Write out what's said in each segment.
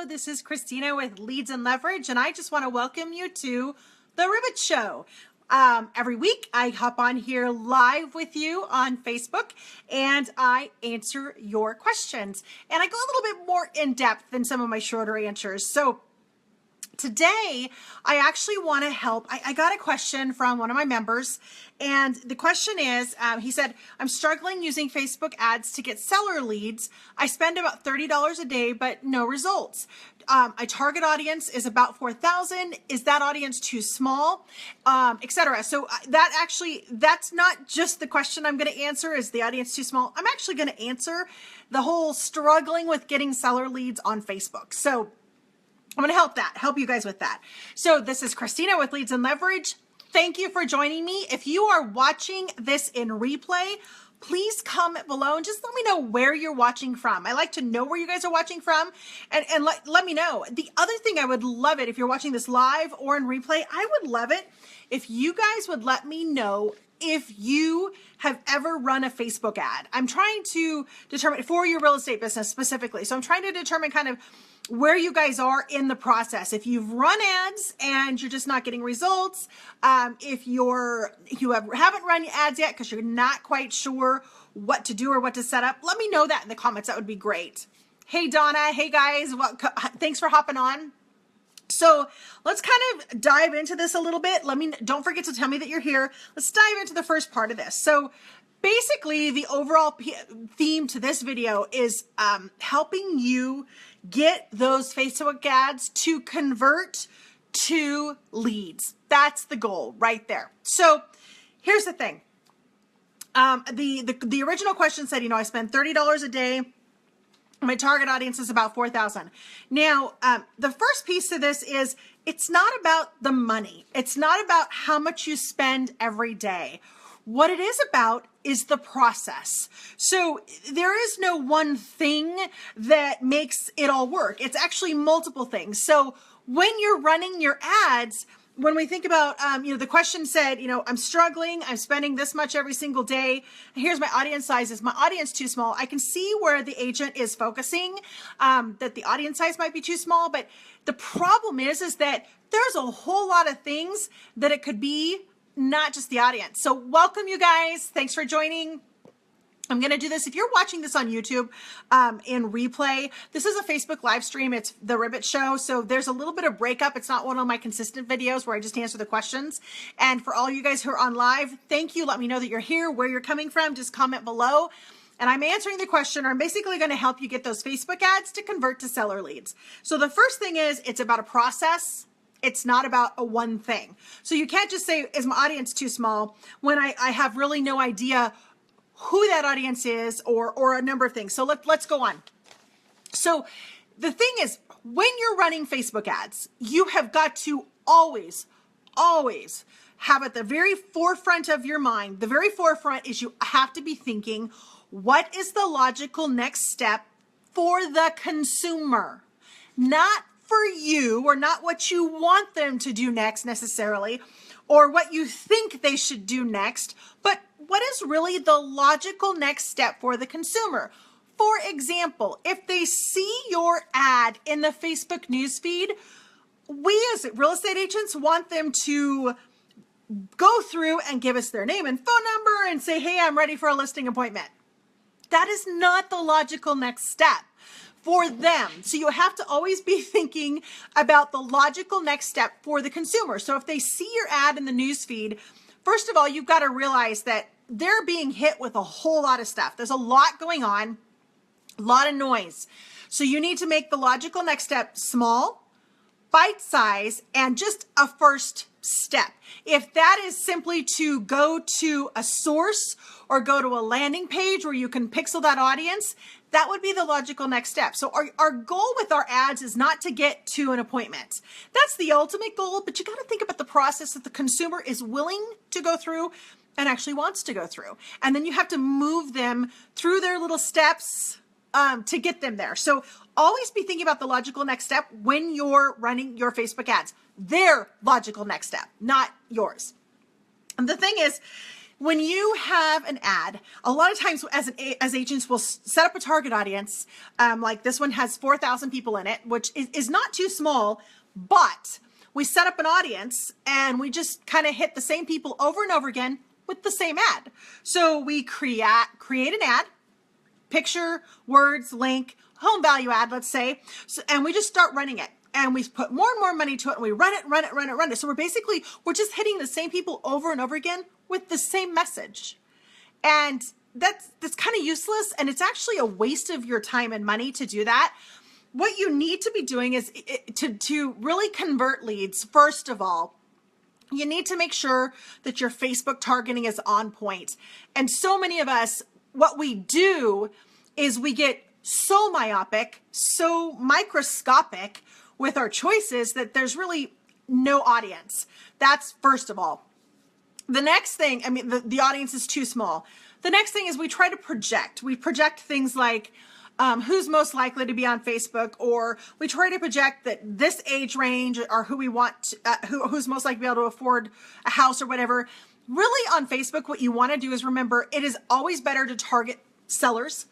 This is Christina with Leads and Leverage, and I just want to welcome you to the Ribbit Show. Every week I hop on here live with you on Facebook and I answer your questions. And I go a little bit more in depth than some of my shorter answers. So today, I actually want to help. I got a question from one of my members, and the question is, he said, I'm struggling using Facebook ads to get seller leads. I spend about $30 a day, but no results. My target audience is about 4,000. Is that audience too small? Etc. So that's not just the question I'm going to answer. Is the audience too small? I'm actually going to answer the whole struggling with getting seller leads on Facebook. So I'm going to help you guys with that. So this is Christina with Leads and Leverage. Thank you for joining me. If you are watching this in replay, please comment below and just let me know where you're watching from. I like to know where you guys are watching from and let me know. The other thing, I would love it if you're watching this live or in replay, I would love it if you guys would let me know if you have ever run a Facebook ad. I'm trying to determine for your real estate business specifically. So I'm trying to determine kind of where you guys are in the process. If you've run ads and you're just not getting results, if you haven't run ads yet because you're not quite sure what to do or what to set up, let me know that in the comments. That would be great. Hey, Donna. Hey, guys. Thanks for hopping on. So let's kind of dive into this a little bit. Don't forget to tell me that you're here. Let's dive into the first part of this. So basically, the overall theme to this video is helping you get those Facebook ads to convert to leads. That's the goal right there. So here's the thing. The original question said, I spend $30 a day. My target audience is about 4,000. Now, the first piece of this is it's not about the money. It's not about how much you spend every day. What it is about is the process. So there is no one thing that makes it all work. It's actually multiple things. So when you're running your ads, when we think about, the question said, I'm struggling, I'm spending this much every single day. Here's my audience size. Is my audience too small? I can see where the agent is focusing, that the audience size might be too small. But the problem is that there's a whole lot of things that it could be, not just the audience. So welcome, you guys. Thanks for joining. I'm going to do this. If you're watching this on YouTube in replay, this is a Facebook live stream. It's the Ribbit Show. So there's a little bit of breakup. It's not one of my consistent videos where I just answer the questions. And for all you guys who are on live, thank you. Let me know that you're here, where you're coming from. Just comment below. And I'm answering the question, or I'm basically going to help you get those Facebook ads to convert to seller leads. So the first thing is it's about a process. It's not about a one thing. So you can't just say, is my audience too small, when I have really no idea who that audience is or a number of things. So let's go on. So the thing is, when you're running Facebook ads, you have got to always have at the very forefront of your mind, the very forefront is you have to be thinking, what is the logical next step for the consumer? Not for you, or not what you want them to do next necessarily, or what you think they should do next, but what is really the logical next step for the consumer? For example, if they see your ad in the Facebook newsfeed, we as real estate agents want them to go through and give us their name and phone number and say, hey, I'm ready for a listing appointment. That is not the logical next step for them. So you have to always be thinking about the logical next step for the consumer. So if they see your ad in the newsfeed, first of all, you've got to realize that they're being hit with a whole lot of stuff. There's a lot going on, a lot of noise. So you need to make the logical next step small, bite size, and just a first step. If that is simply to go to a source or go to a landing page where you can pixel that audience, that would be the logical next step. So our goal with our ads is not to get to an appointment. That's the ultimate goal, but you got to think about the process that the consumer is willing to go through and actually wants to go through. And then you have to move them through their little steps to get them there. So always be thinking about the logical next step when you're running your Facebook ads. Their logical next step, not yours. And the thing is, when you have an ad, a lot of times as agents, we'll set up a target audience. Like this one has 4,000 people in it, which is not too small, but we set up an audience and we just kind of hit the same people over and over again with the same ad. So we create an ad, picture, words, link, home value ad, let's say, and we just start running it. And we put more and more money to it, and we run it. So we're just hitting the same people over and over again with the same message. And that's kind of useless, and it's actually a waste of your time and money to do that. What you need to be doing is to really convert leads. First of all, you need to make sure that your Facebook targeting is on point. And so many of us, what we do is we get so myopic, so microscopic with our choices that there's really no audience. That's first of all. The next thing, the audience is too small. The next thing is we try to project. We project things like who's most likely to be on Facebook, or we try to project that this age range or who we want, who's most likely to be able to afford a house or whatever. Really on Facebook, what you want to do is remember, it is always better to target sellers.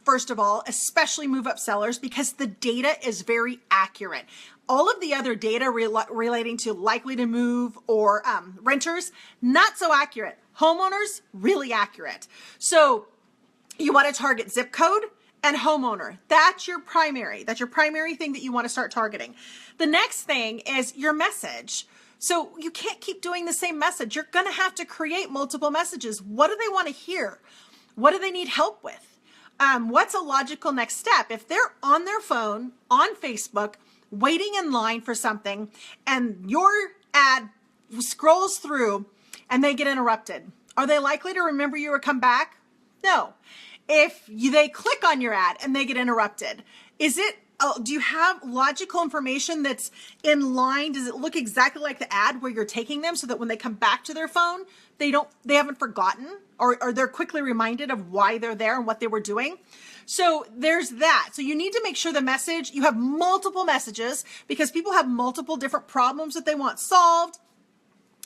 First of all, especially move up sellers, because the data is very accurate. All of the other data relating to likely to move or renters, not so accurate. Homeowners, really accurate. So you want to target zip code and homeowner. That's your primary thing that you want to start targeting. The next thing is your message. So you can't keep doing the same message. You're going to have to create multiple messages. What do they want to hear? What do they need help with? What's a logical next step? If they're on their phone, on Facebook, waiting in line for something, and your ad scrolls through and they get interrupted, are they likely to remember you or come back? No. If they click on your ad and they get interrupted, do you have logical information that's in line? Does it look exactly like the ad where you're taking them, so that when they come back to their phone, they haven't forgotten, or they're quickly reminded of why they're there and what they were doing? So there's that. So you need to make sure you have multiple messages, because people have multiple different problems that they want solved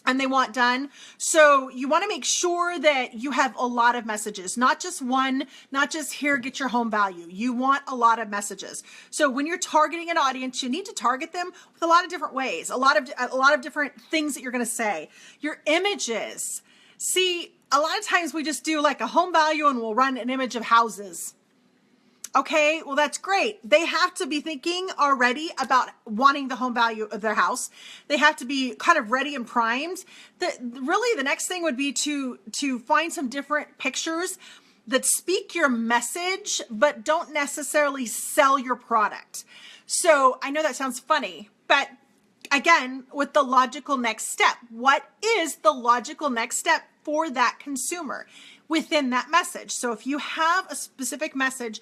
and they want done. So you want to make sure that you have a lot of messages, not just one, not just here, get your home value. You want a lot of messages. So when you're targeting an audience, you need to target them with a lot of different ways, a lot of different things that you're going to say. Your images. See, a lot of times we just do like a home value and we'll run an image of houses. Okay, well, that's great. They have to be thinking already about wanting the home value of their house. They have to be kind of ready and primed. Really, the next thing would be to find some different pictures that speak your message, but don't necessarily sell your product. So I know that sounds funny, but again, with the logical next step, what is the logical next step for that consumer within that message? So if you have a specific message,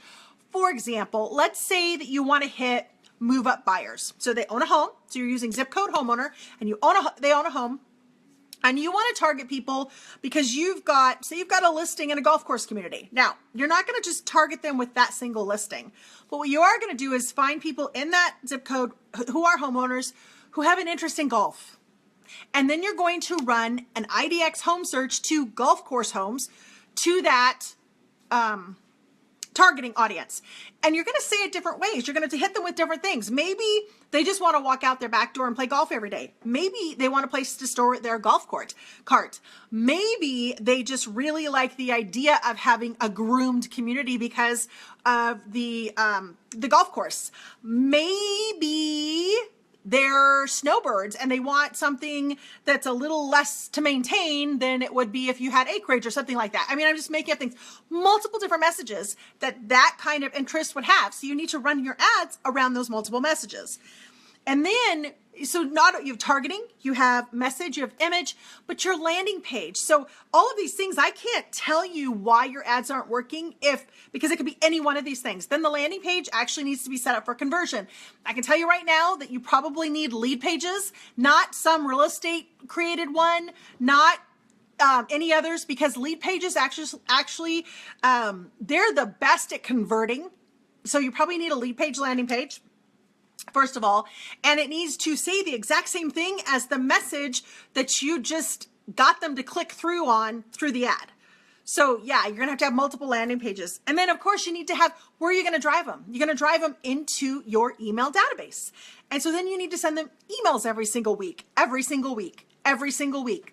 for example, let's say that you want to hit move up buyers. So they own a home. So you're using zip code homeowner, and they own a home, and you want to target people because you've got a listing in a golf course community. Now, you're not going to just target them with that single listing, but what you are going to do is find people in that zip code who are homeowners who have an interest in golf. And then you're going to run an IDX home search to golf course homes to that targeting audience. And you're going to say it different ways. You're going to hit them with different things. Maybe they just want to walk out their back door and play golf every day. Maybe they want a place to store their golf cart. Maybe they just really like the idea of having a groomed community because of the golf course. Maybe they're snowbirds and they want something that's a little less to maintain than it would be if you had acreage or something like that. I mean, I'm just making up things, multiple different messages that kind of interest would have. So you need to run your ads around those multiple messages. And then, so not you have targeting, you have message, you have image, but your landing page. So all of these things, I can't tell you why your ads aren't working because it could be any one of these things. Then the landing page actually needs to be set up for conversion. I can tell you right now that you probably need lead pages, not some real estate created one, not any others, because lead pages actually they're the best at converting. So you probably need a lead page landing page, first of all, and it needs to say the exact same thing as the message that you just got them to click through the ad. So yeah, you're going to have multiple landing pages. And then of course you need to have, where are you going to drive them? You're going to drive them into your email database. And so then you need to send them emails every single week.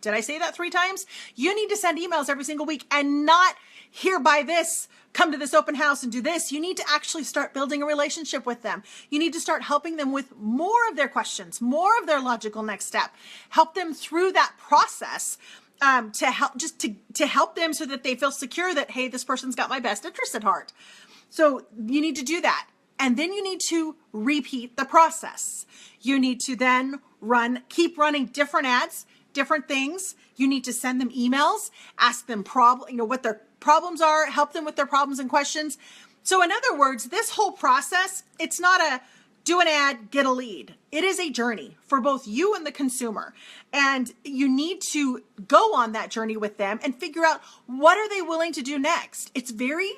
Did I say that 3 times? You need to send emails every single week, and not here by this, come to this open house and do this. You need to actually start building a relationship with them. You need to start helping them with more of their questions, more of their logical next step. Help them through that process to help them so that they feel secure that, hey, this person's got my best interest at heart. So you need to do that. And then you need to repeat the process. You need to then keep running different ads, different things. You need to send them emails, ask them what their problems are, help them with their problems and questions. So in other words, this whole process, it's not a do an ad, get a lead. It is a journey for both you and the consumer. And you need to go on that journey with them and figure out, what are they willing to do next? It's very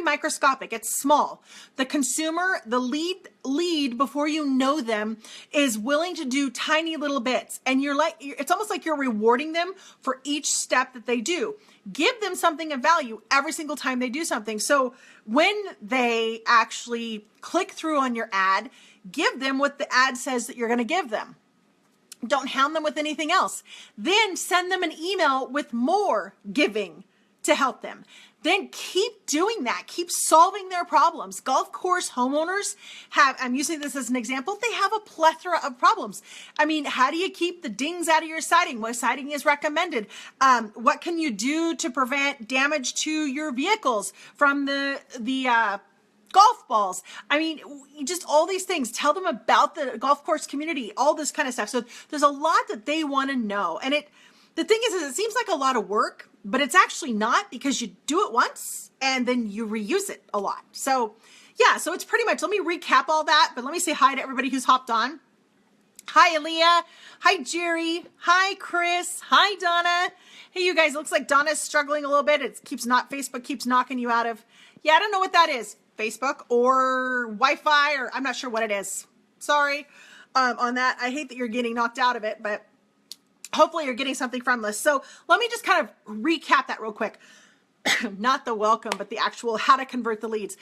microscopic. It's small. The consumer, the lead before you know them, is willing to do tiny little bits. And it's almost like you're rewarding them for each step that they do. Give them something of value every single time they do something. So when they actually click through on your ad, give them what the ad says that you're going to give them. Don't hound them with anything else. Then send them an email with more giving to help them. Then keep doing that. Keep solving their problems. Golf course homeowners I'm using this as an example, they have a plethora of problems. I mean, how do you keep the dings out of your siding? What siding is recommended? What can you do to prevent damage to your vehicles from the golf balls? I mean, just all these things. Tell them about the golf course community, all this kind of stuff. So there's a lot that they want to know. And the thing is it seems like a lot of work, but it's actually not, because you do it once and then you reuse it a lot. So yeah, so it's pretty much, let me recap all that, but let me say hi to everybody who's hopped on. Hi, Aaliyah. Hi, Jerry. Hi, Chris. Hi, Donna. Hey, you guys, it looks like Donna's struggling a little bit. Facebook keeps knocking you out of, I don't know what that is. Facebook or Wi-Fi, or I'm not sure what it is. Sorry on that. I hate that you're getting knocked out of it, but hopefully you're getting something from this. So let me just kind of recap that real quick. Not the welcome, but the actual how to convert the leads.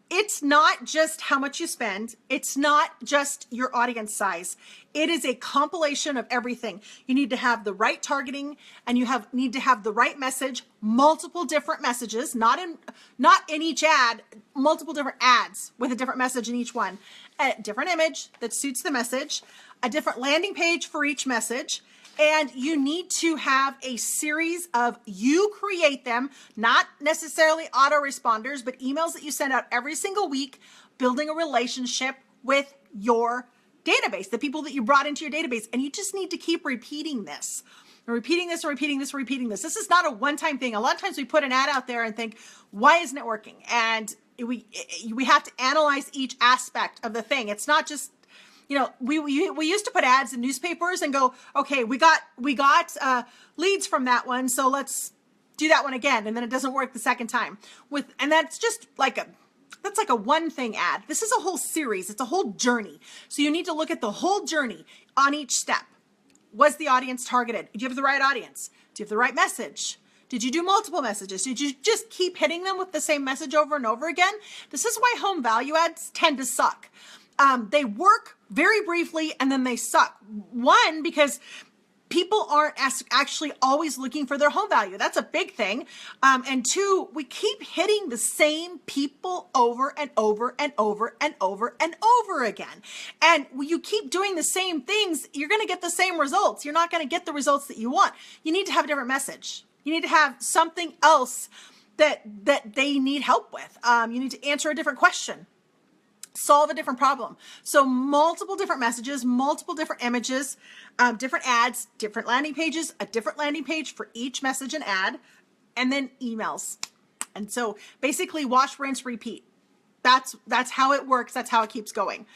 It's not just how much you spend. It's not just your audience size. It is a compilation of everything. You need to have the right targeting, and you need to have the right message, multiple different messages, not in each ad, multiple different ads with a different message in each one, a different image that suits the message, a different landing page for each message. And you need to have a series of, you create them, not necessarily autoresponders, but emails that you send out every single week, building a relationship with your database, the people that you brought into your database. And you just need to keep repeating this. Repeating this. This is not a one-time thing. A lot of times we put an ad out there and think, why isn't it working? And we have to analyze each aspect of the thing. It's not just, we used to put ads in newspapers and go, okay, we got leads from that one, so let's do that one again, and then it doesn't work the second time. And that's just like a one thing ad. This is a whole series. It's a whole journey. So you need to look at the whole journey on each step. Was the audience targeted? Do you have the right audience? Do you have the right message? Did you do multiple messages? Did you just keep hitting them with the same message over and over again? This is why home value ads tend to suck. They work very briefly and then they suck. One, because people aren't actually always looking for their home value. That's a big thing. And two, we keep hitting the same people over and over and over and over and over again. And when you keep doing the same things, you're going to get the same results. You're not going to get the results that you want. You need to have a different message. You need to have something else that they need help with. You need to answer a different question. Solve a different problem. So multiple different messages, multiple different images, different ads, different landing pages, a different landing page for each message and ad, and then emails. And so basically wash, rinse, repeat. That's how it works. That's how it keeps going.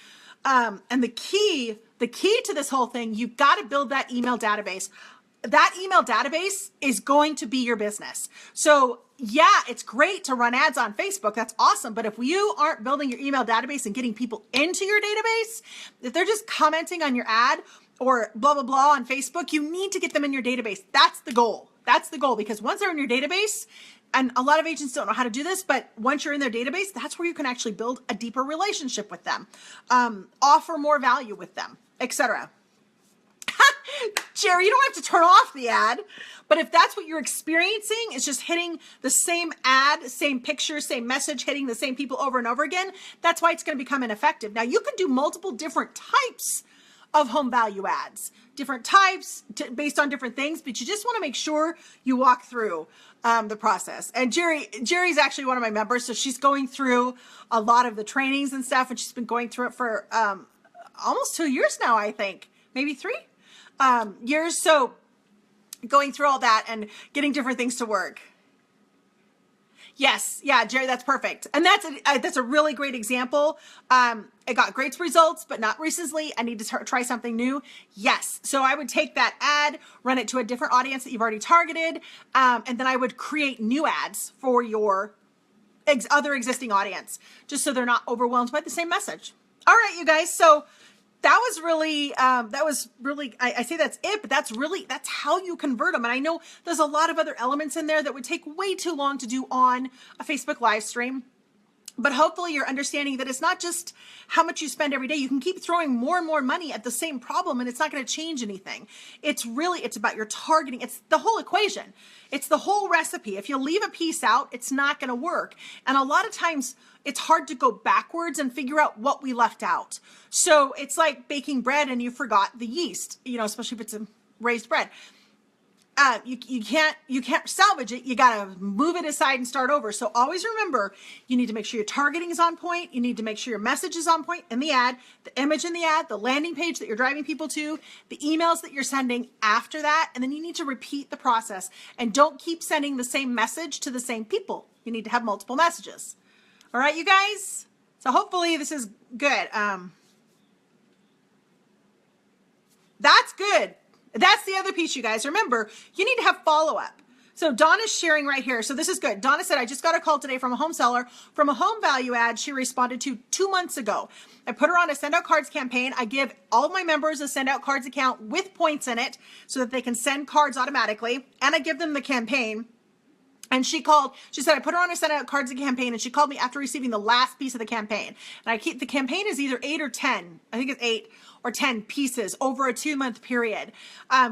And the key to this whole thing, you've got to build that email database. That email database is going to be your business. So yeah, it's great to run ads on Facebook. That's awesome. But if you aren't building your email database and getting people into your database, if they're just commenting on your ad, or blah, blah, blah on Facebook, you need to get them in your database. That's the goal. That's the goal, because once they're in your database, and a lot of agents don't know how to do this, but once you're in their database, that's where you can actually build a deeper relationship with them, offer more value with them, etc. Jerry, you don't have to turn off the ad, but if that's what you're experiencing, it's just hitting the same ad, same picture, same message, hitting the same people over and over again, that's why it's going to become ineffective. Now, you can do multiple different types of home value ads, different types based on different things, but you just want to make sure you walk through the process. And Jerry's actually one of my members, so she's going through a lot of the trainings and stuff, and she's been going through it for almost 2 years now, I think, maybe 3 years. So going through all that and getting different things to work. Yes. Yeah, Jerry, that's perfect. And that's a really great example. It got great results, but not recently. I need to try something new. Yes. So I would take that ad, run it to a different audience that you've already targeted. And then I would create new ads for your other existing audience, just so they're not overwhelmed by the same message. All right, you guys. So that was really, I say that's it, but that's how you convert them. And I know there's a lot of other elements in there that would take way too long to do on a Facebook live stream. But hopefully you're understanding that it's not just how much you spend every day. You can keep throwing more and more money at the same problem and it's not going to change anything. It's about your targeting. It's the whole equation. It's the whole recipe. If you leave a piece out, it's not going to work. And a lot of times it's hard to go backwards and figure out what we left out. So it's like baking bread and you forgot the yeast, especially if it's a raised bread. You can't salvage it. You got to move it aside and start over. So always remember, you need to make sure your targeting is on point. You need to make sure your message is on point in the ad, the image in the ad, the landing page that you're driving people to, the emails that you're sending after that. And then you need to repeat the process and don't keep sending the same message to the same people. You need to have multiple messages. All right, you guys. So hopefully this is good. That's good. That's the other piece, you guys. Remember, you need to have follow-up. So Donna's sharing right here. So this is good. Donna said, I just got a call today from a home seller from a home value ad she responded to 2 months ago. I put her on a send out cards campaign. I give all of my members a send out cards account with points in it so that they can send cards automatically. And I give them the campaign. And she said, I put her on a send out cards campaign, and she called me after receiving the last piece of the campaign. And the campaign is either 8 or 10. I think it's 8 or 10 pieces over a 2-month period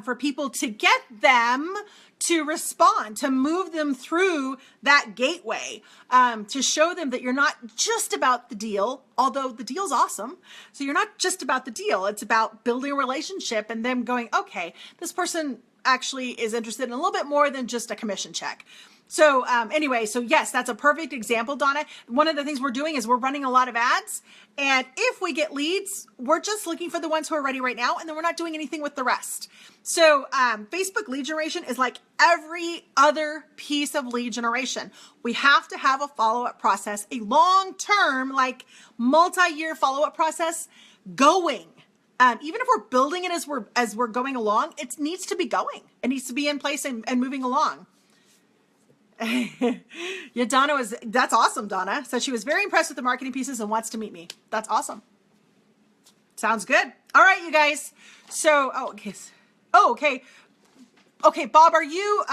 for people to get them to respond, to move them through that gateway, to show them that you're not just about the deal, although the deal's awesome. So you're not just about the deal. It's about building a relationship and them going, okay, this person actually is interested in a little bit more than just a commission check. So anyway, so yes, that's a perfect example, Donna. One of the things we're doing is we're running a lot of ads. And if we get leads, we're just looking for the ones who are ready right now. And then we're not doing anything with the rest. So Facebook lead generation is like every other piece of lead generation. We have to have a follow-up process, a long-term, like multi-year follow-up process going. Even if we're building it as we're going along, it needs to be going. It needs to be in place and moving along. Yeah, that's awesome, Donna. So she was very impressed with the marketing pieces and wants to meet me. That's awesome. Sounds good. All right, you guys. So, okay. Okay, Bob, are you,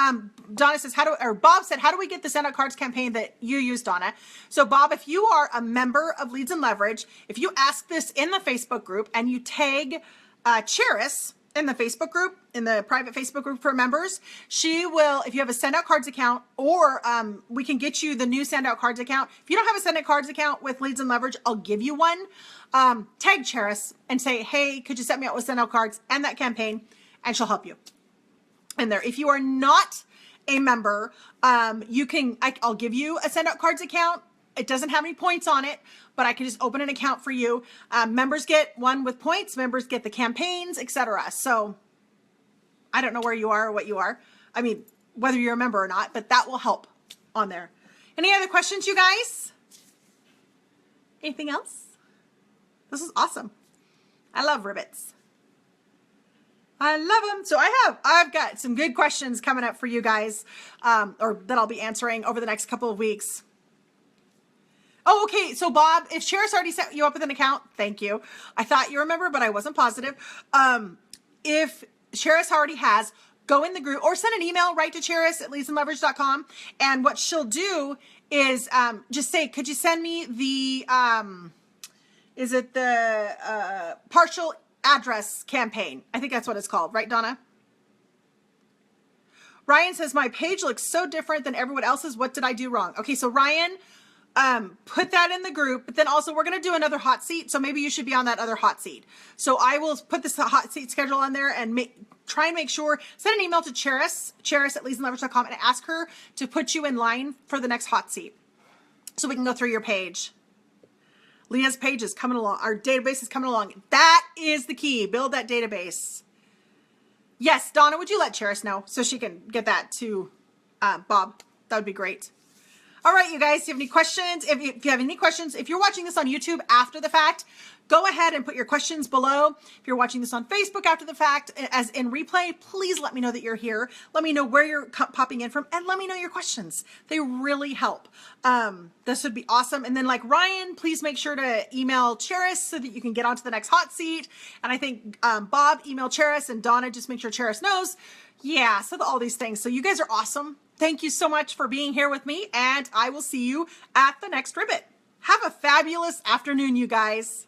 Donna says, Bob said, how do we get the send out cards campaign that you use, Donna? So Bob, if you are a member of Leads and Leverage, if you ask this in the Facebook group and you tag Charis in the Facebook group, in the private Facebook group for members, she will, if you have a send out cards account, or we can get you the new send out cards account. If you don't have a send out cards account with Leads and Leverage, I'll give you one. Tag Charis and say, hey, could you set me up with send out cards and that campaign? And she'll help you in there. If you are not a member, I'll give you a send out cards account. It doesn't have any points on it, but I can just open an account for you. Members get one with points. Members get the campaigns, etc. So I don't know where you are or what you are. I mean, whether you're a member or not, but that will help on there. Any other questions, you guys? Anything else? This is awesome. I love ribbits. I love them. So I've got some good questions coming up for you guys, or that I'll be answering over the next couple of weeks. Oh, okay. So Bob, if Charis already set you up with an account, thank you. I thought you remember, but I wasn't positive. if Cheris already has, go in the group or send an email right to Cheris at leadsandleverage.com. And what she'll do is just say, could you send me the, is it the partial address campaign? I think that's what it's called. Right, Donna? Ryan says, my page looks so different than everyone else's. What did I do wrong? Okay, so Ryan, put that in the group, but then also we're going to do another hot seat. So maybe you should be on that other hot seat. So I will put this hot seat schedule on there and try and make sure, send an email to Cheris at leadsandleverage.com, and ask her to put you in line for the next hot seat so we can go through your page. Leah's page is coming along. Our database is coming along. That is the key. Build that database. Yes, Donna, would you let Cheris know so she can get that to Bob? That would be great. All right, you guys, do you have any questions? If you have any questions, if you're watching this on YouTube after the fact, go ahead and put your questions below. If you're watching this on Facebook after the fact, as in replay, please let me know that you're here. Let me know where you're popping in from, and let me know your questions. They really help. This would be awesome. And then, like Ryan, please make sure to email Cheris so that you can get onto the next hot seat. And I think Bob, email Cheris, and Donna, just make sure Cheris knows. Yeah, so all these things. So you guys are awesome. Thank you so much for being here with me, and I will see you at the next Ribbit. Have a fabulous afternoon, you guys.